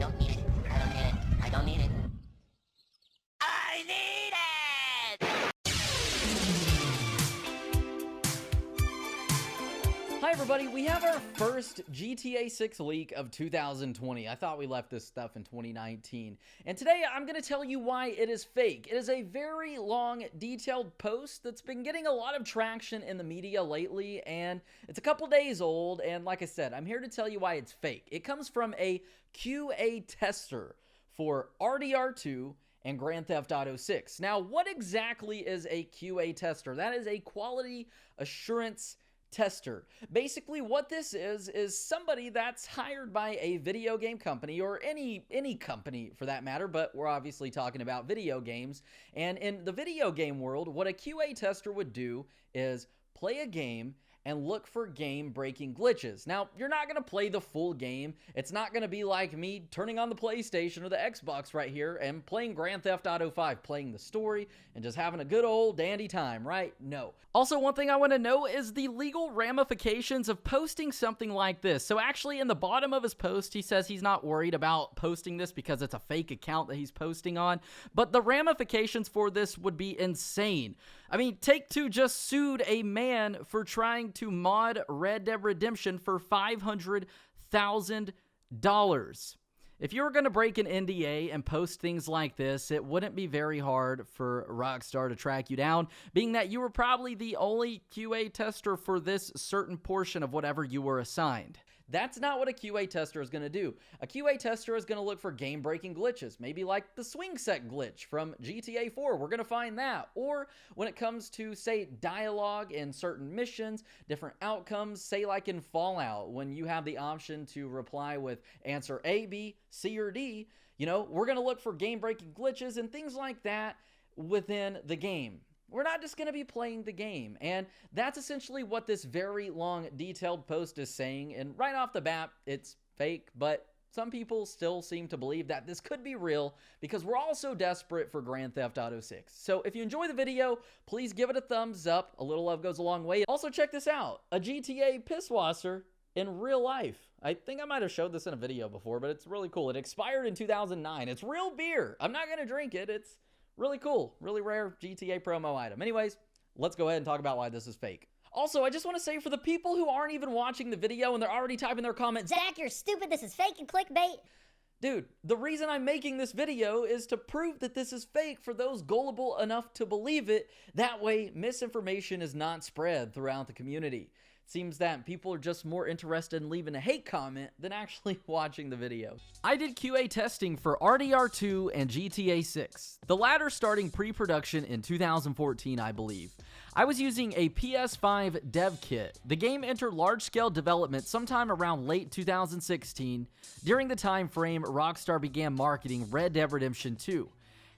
don't need it. I don't need it. I don't need it. I need it! Hi everybody, we have our first GTA 6 leak of 2020. I thought we left this stuff in 2019. And today I'm going to tell you why it is fake. It is a very long, detailed post that's been getting a lot of traction in the media lately, and it's a couple days old, and like I said, I'm here to tell you why it's fake. It comes from a QA tester for RDR2 and Grand Theft Auto 6. Now, what exactly is a QA tester? That is a quality assurance tester. Basically, what this is somebody that's hired by a video game company, or any company for that matter, but we're obviously talking about video games. And in the video game world, what a QA tester would do is play a game and look for game-breaking glitches. Now, you're not going to play the full game. It's not going to be like me turning on the PlayStation or the Xbox right here and playing Grand Theft Auto 5, playing the story and just having a good old dandy time, right? No. Also, one thing I want to know is the legal ramifications of posting something like this. So actually, in the bottom of his post, he says he's not worried about posting this because it's a fake account that he's posting on, but the ramifications for this would be insane. I mean, Take-Two just sued a man for trying to mod Red Dead Redemption for $500,000. If you were going to break an NDA and post things like this, it wouldn't be very hard for Rockstar to track you down, being that you were probably the only QA tester for this certain portion of whatever you were assigned. That's not what a QA tester is going to do. A QA tester is going to look for game-breaking glitches, maybe like the swing set glitch from GTA 4. We're going to find that. Or when it comes to, say, dialogue in certain missions, different outcomes, say like in Fallout, when you have the option to reply with answer A, B, C, or D, you know, we're going to look for game-breaking glitches and things like that within the game. We're not just going to be playing the game, and that's essentially what this very long, detailed post is saying, and right off the bat, it's fake, but some people still seem to believe that this could be real because we're all so desperate for Grand Theft Auto 6. So if you enjoy the video, please give it a thumbs up. A little love goes a long way. Also, check this out. A GTA pisswasser in real life. I think I might have showed this in a video before, but it's really cool. It expired in 2009. It's real beer. I'm not going to drink it. It's really cool, really rare GTA promo item. Anyways, let's go ahead and talk about why this is fake. Also, I just want to say for the people who aren't even watching the video and they're already typing their comments, Zach, you're stupid, this is fake and clickbait. Dude, the reason I'm making this video is to prove that this is fake for those gullible enough to believe it. That way, misinformation is not spread throughout the community. Seems that people are just more interested in leaving a hate comment than actually watching the video. I did QA testing for RDR2 and GTA 6, the latter starting pre-production in 2014, I believe. I was using a PS5 dev kit. The game entered large-scale development sometime around late 2016, during the time frame Rockstar began marketing Red Dead Redemption 2.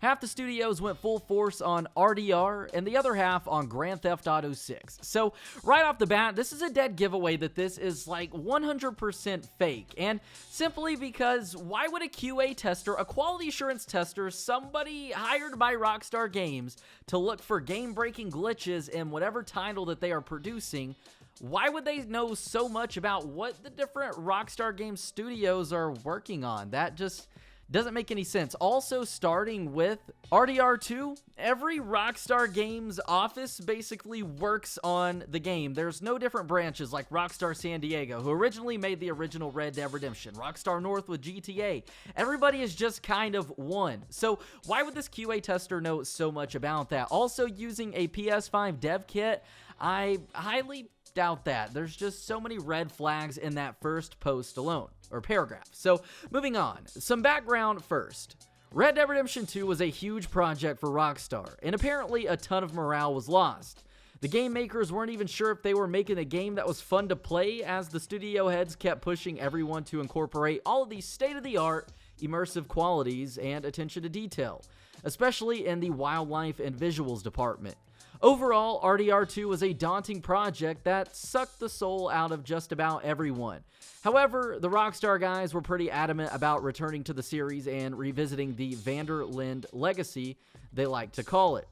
Half the studios went full force on RDR, and the other half on Grand Theft Auto 6. So, right off the bat, this is a dead giveaway that this is like 100% fake. And simply because, why would a QA tester, a quality assurance tester, somebody hired by Rockstar Games to look for game-breaking glitches in whatever title that they are producing, why would they know so much about what the different Rockstar Games studios are working on? That just doesn't make any sense. Also, starting with RDR2, every Rockstar Games office basically works on the game. There's no different branches like Rockstar San Diego, who originally made the original Red Dead Redemption, Rockstar North with GTA. Everybody is just kind of one. So why would this QA tester know so much about that? Also, using a PS5 dev kit, I highly doubt that. There's just so many red flags in that first post alone, or paragraph. So, moving on. Some background first. Red Dead Redemption 2 was a huge project for Rockstar, and apparently a ton of morale was lost. The game makers weren't even sure if they were making a game that was fun to play, as the studio heads kept pushing everyone to incorporate all of these state-of-the-art, immersive qualities and attention to detail, especially in the wildlife and visuals department. Overall, RDR2 was a daunting project that sucked the soul out of just about everyone. However, the Rockstar guys were pretty adamant about returning to the series and revisiting the Vanderlinde legacy, they like to call it.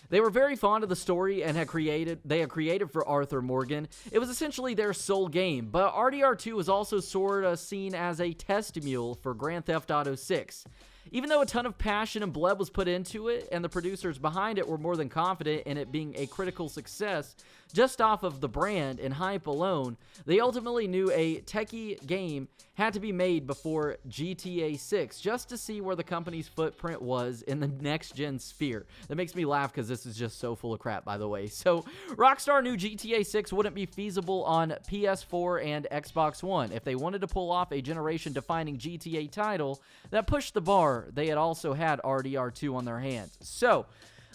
They were very fond of the story and had created for Arthur Morgan. It was essentially their sole game, but RDR2 was also sort of seen as a test mule for Grand Theft Auto 6. Even though a ton of passion and blood was put into it, and the producers behind it were more than confident in it being a critical success, just off of the brand and hype alone, they ultimately knew a techie game had to be made before GTA 6 just to see where the company's footprint was in the next-gen sphere. That makes me laugh because this is just so full of crap, by the way. So, Rockstar knew GTA 6 wouldn't be feasible on PS4 and Xbox One. If they wanted to pull off a generation-defining GTA title that pushed the bar, they had also had RDR2 on their hands. So,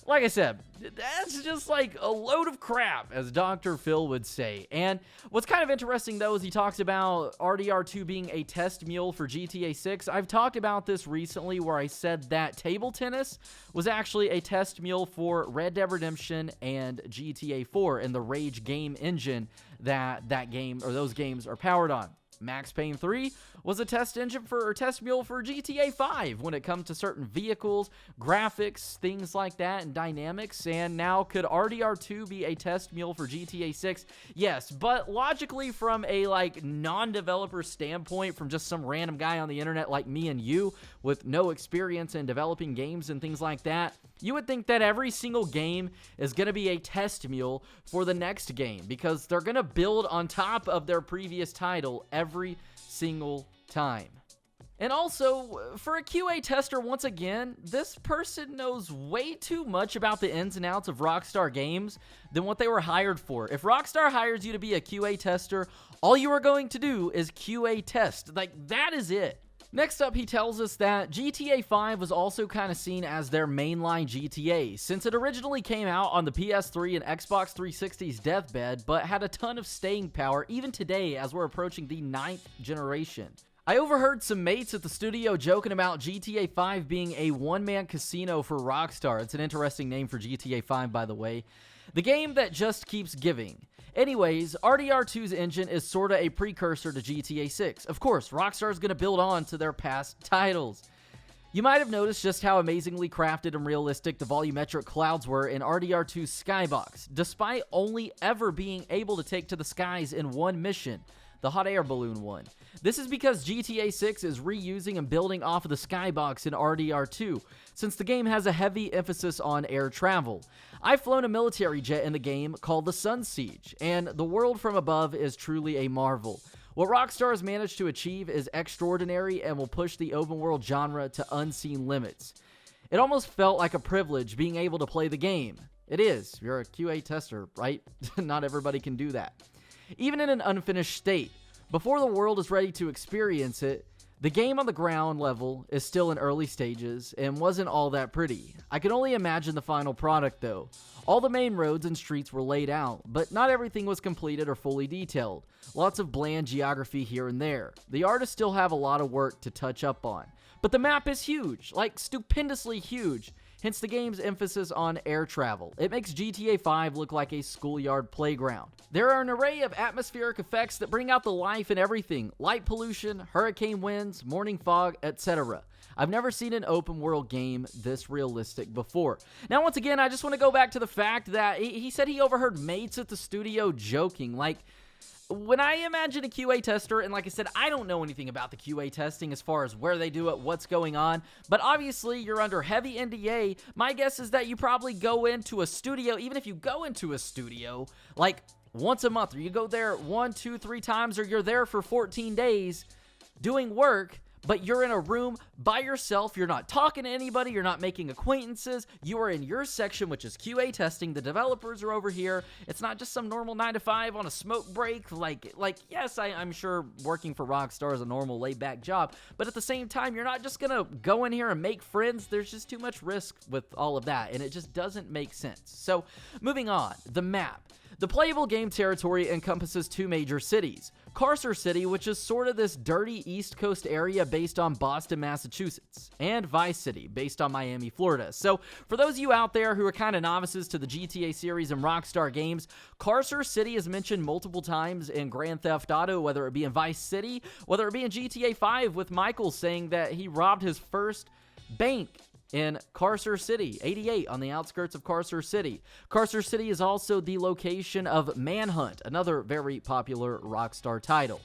like I said, that's just like a load of crap, as Dr. Phil would say. And what's kind of interesting, though, is he talks about RDR2 being a test mule for GTA 6. I've talked about this recently where I said that table tennis was actually a test mule for Red Dead Redemption and GTA 4 and the Rage game engine that those games are powered on. Max Payne 3 was a test mule for GTA 5 when it comes to certain vehicles, graphics, things like that, and dynamics. And now, could RDR2 be a test mule for GTA 6? Yes, but logically, from a non-developer standpoint, from just some random guy on the internet like me and you with no experience in developing games and things like that, you would think that every single game is going to be a test mule for the next game because they're going to build on top of their previous title every single time. And also, for a QA tester, once again, this person knows way too much about the ins and outs of Rockstar Games than what they were hired for. If Rockstar hires you to be a QA tester, all you are going to do is QA test. That is it. Next up, he tells us that GTA 5 was also kind of seen as their mainline GTA, since it originally came out on the PS3 and Xbox 360's deathbed, but had a ton of staying power even today as we're approaching the 9th generation. I overheard some mates at the studio joking about GTA 5 being a one-man casino for Rockstar. It's an interesting name for GTA 5, by the way. The game that just keeps giving. Anyways, RDR2's engine is sorta a precursor to GTA 6. Of course, Rockstar is going to build on to their past titles. You might have noticed just how amazingly crafted and realistic the volumetric clouds were in RDR2's skybox, despite only ever being able to take to the skies in one mission, the hot air balloon one. This is because GTA 6 is reusing and building off of the skybox in RDR2, since the game has a heavy emphasis on air travel. I've flown a military jet in the game called the Sun Siege, and the world from above is truly a marvel. What Rockstar has managed to achieve is extraordinary and will push the open world genre to unseen limits. It almost felt like a privilege being able to play the game. It is. You're a QA tester, right? Not everybody can do that. Even in an unfinished state, before the world is ready to experience it, the game on the ground level is still in early stages and wasn't all that pretty. I can only imagine the final product though. All the main roads and streets were laid out, but not everything was completed or fully detailed. Lots of bland geography here and there. The artists still have a lot of work to touch up on. But the map is huge, stupendously huge. Hence the game's emphasis on air travel. It makes GTA 5 look like a schoolyard playground. There are an array of atmospheric effects that bring out the life in everything. Light pollution, hurricane winds, morning fog, etc. I've never seen an open world game this realistic before. Now, once again, I just want to go back to the fact that he said he overheard mates at the studio joking. When I imagine a QA tester, and like I said, I don't know anything about the QA testing as far as where they do it, what's going on, but obviously you're under heavy NDA. My guess is that you probably go into a studio, even if you go into a studio, once a month, or you go there 1, 2, 3 times, or you're there for 14 days doing work, but you're in a room by yourself, you're not talking to anybody, you're not making acquaintances, you are in your section, which is QA testing, the developers are over here, it's not just some normal 9 to 5 on a smoke break, yes, I'm sure working for Rockstar is a normal laid-back job, but at the same time, you're not just gonna go in here and make friends, there's just too much risk with all of that, and it just doesn't make sense. So, moving on, the map. The playable game territory encompasses 2 major cities. Carcer City, which is sort of this dirty East Coast area based on Boston, Massachusetts, and Vice City, based on Miami, Florida. So, for those of you out there who are kind of novices to the GTA series and Rockstar Games, Carcer City is mentioned multiple times in Grand Theft Auto, whether it be in Vice City, whether it be in GTA 5 with Michael saying that he robbed his first bank in Carcer City, 88 on the outskirts of Carcer City. Carcer City is also the location of Manhunt, another very popular Rockstar title.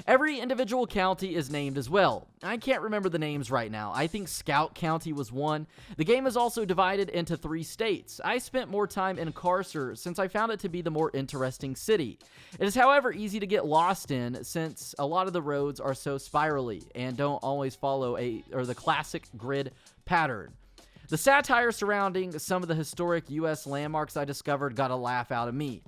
Every individual county is named as well. I can't remember the names right now. I think Scout County was one. The game is also divided into 3 states. I spent more time in Carcer since I found it to be the more interesting city. It is, however, easy to get lost in since a lot of the roads are so spirally and don't always follow the classic grid pattern. The satire surrounding some of the historic U.S. landmarks I discovered got a laugh out of me.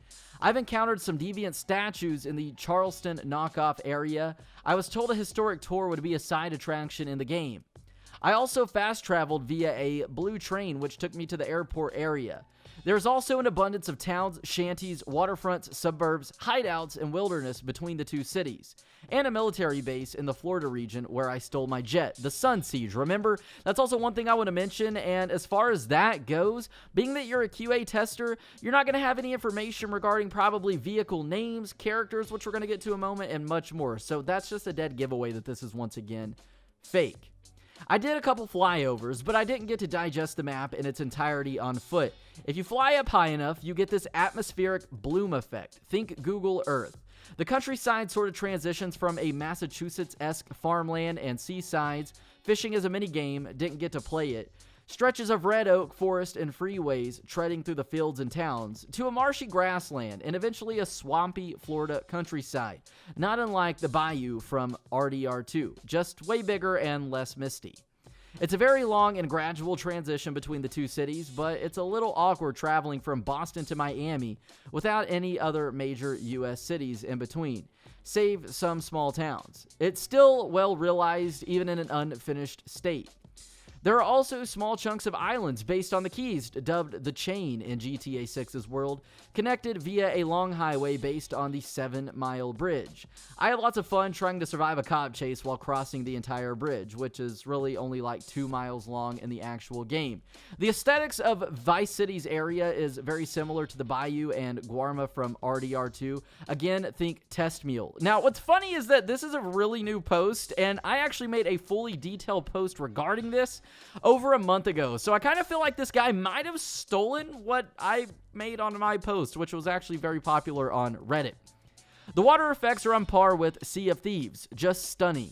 I've encountered some deviant statues in the Charleston knockoff area. I was told a historic tour would be a side attraction in the game. I also fast traveled via a blue train which took me to the airport area. There's also an abundance of towns, shanties, waterfronts, suburbs, hideouts, and wilderness between the 2 cities, and a military base in the Florida region where I stole my jet, the Sun Siege. Remember, that's also one thing I want to mention, and as far as that goes, being that you're a QA tester, you're not going to have any information regarding probably vehicle names, characters, which we're going to get to in a moment, and much more. So that's just a dead giveaway that this is once again fake. I did a couple flyovers, but I didn't get to digest the map in its entirety on foot. If you fly up high enough, you get this atmospheric bloom effect. Think Google Earth. The countryside sort of transitions from a Massachusetts-esque farmland and seasides. Fishing is a minigame, didn't get to play it. Stretches of red oak forest and freeways treading through the fields and towns, to a marshy grassland, and eventually a swampy Florida countryside, not unlike the bayou from RDR2, just way bigger and less misty. It's a very long and gradual transition between the 2 cities, but it's a little awkward traveling from Boston to Miami without any other major U.S. cities in between, save some small towns. It's still well realized even in an unfinished state. There are also small chunks of islands based on the Keys, dubbed the Chain in GTA 6's world, connected via a long highway based on the 7-mile bridge. I had lots of fun trying to survive a cop chase while crossing the entire bridge, which is really only like 2 miles long in the actual game. The aesthetics of Vice City's area is very similar to the Bayou and Guarma from RDR2. Again, think test mule. Now, what's funny is that this is a really new post, and I actually made a fully detailed post regarding this over a month ago. So I kind of feel like this guy might have stolen what I made on my post, which was actually very popular on Reddit. The water effects are on par with Sea of Thieves, just stunning.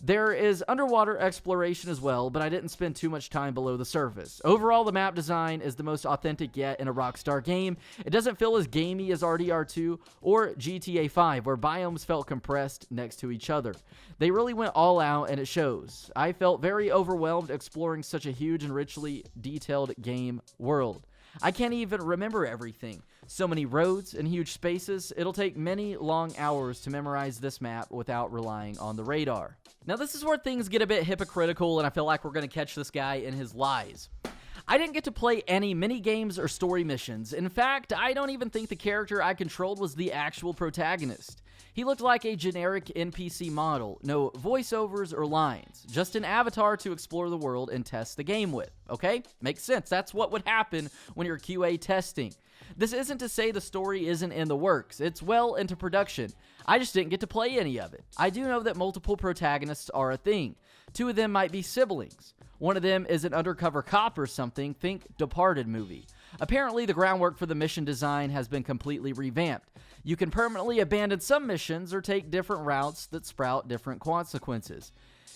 There is underwater exploration as well, but I didn't spend too much time below the surface. Overall, the map design is the most authentic yet in a Rockstar game. It doesn't feel as gamey as RDR2 or GTA 5, where biomes felt compressed next to each other. They really went all out, and it shows. I felt very overwhelmed exploring such a huge and richly detailed game world. I can't even remember everything. So many roads and huge spaces, it'll take many long hours to memorize this map without relying on the radar. Now this is where things get a bit hypocritical, and I feel like we're going to catch this guy in his lies. I didn't get to play any mini-games or story missions. In fact, I don't even think the character I controlled was the actual protagonist. He looked like a generic NPC model, no voiceovers or lines, just an avatar to explore the world and test the game with. Okay? Makes sense. That's what would happen when you're QA testing. This isn't to say the story isn't in the works. It's well into production. I just didn't get to play any of it. I do know that multiple protagonists are a thing. 2 of them might be siblings. One of them is an undercover cop or something. Think Departed movie. Apparently, the groundwork for the mission design has been completely revamped. You can permanently abandon some missions or take different routes that sprout different consequences.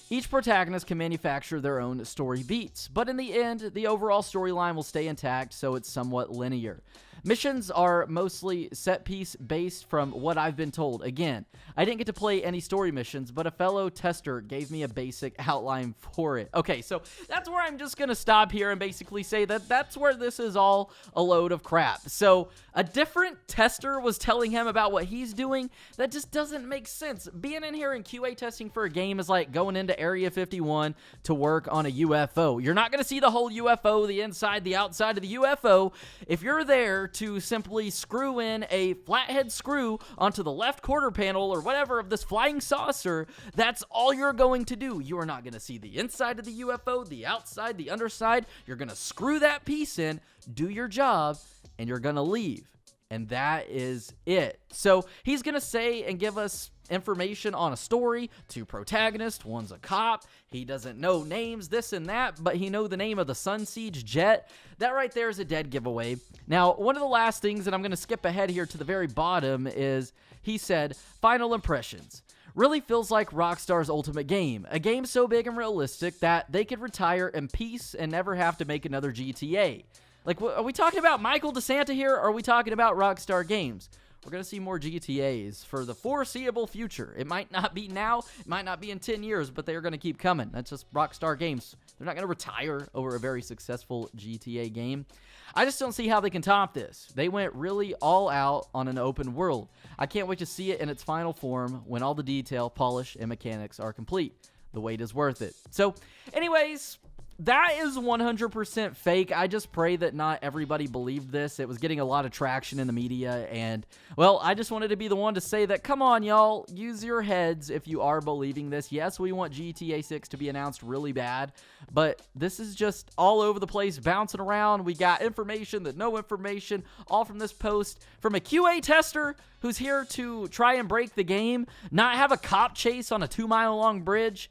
Each protagonist can manufacture their own story beats, but in the end, the overall storyline will stay intact, so it's somewhat linear. Missions are mostly set-piece based from what I've been told. Again, I didn't get to play any story missions, but a fellow tester gave me a basic outline for it. Okay, so that's where I'm just going to stop here and basically say that that's where this is all a load of crap. So a different tester was telling him about what he's doing. That just doesn't make sense. Being in here in QA testing for a game is like going into Area 51 to work on a UFO. You're not going to see the whole UFO, the inside, the outside of the UFO. If you're there to simply screw in a flathead screw onto the left quarter panel or whatever of this flying saucer, that's all you're going to do. You are not going to see the inside of the UFO, the outside, the underside. You're going to screw that piece in, do your job, and you're going to leave. And that is it. So he's going to say and give us information on a story to Protagonist. One's a cop. He doesn't know names, this and that, but he know the name of the Sun Siege jet. That right there is a dead giveaway. Now, one of the last things, and I'm going to skip ahead here to the very bottom, is he said, final impressions. Really feels like Rockstar's ultimate game. A game so big and realistic that they could retire in peace and never have to make another GTA. Like, are we talking about Michael DeSanta here, or are we talking about Rockstar Games? We're going to see more GTAs for the foreseeable future. It might not be now, it might not be in 10 years, but they're going to keep coming. That's just Rockstar Games. They're not going to retire over a very successful GTA game. I just don't see how they can top this. They went really all out on an open world. I can't wait to see it in its final form when all the detail, polish, and mechanics are complete. The wait is worth it. So, anyways, that is 100% fake. I just pray that not everybody believed this. It was getting a lot of traction in the media, and, well, I just wanted to be the one to say that, come on, y'all, use your heads if you are believing this. Yes, we want GTA 6 to be announced really bad, but this is just all over the place, bouncing around. We got information that no information, all from this post from a QA tester who's here to try and break the game, not have a cop chase on a 2-mile-long bridge.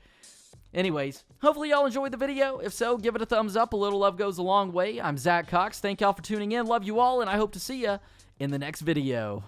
Anyways, hopefully y'all enjoyed the video. If so, give it a thumbs up. A little love goes a long way. I'm Zach Cox. Thank y'all for tuning in. Love you all, and I hope to see ya in the next video.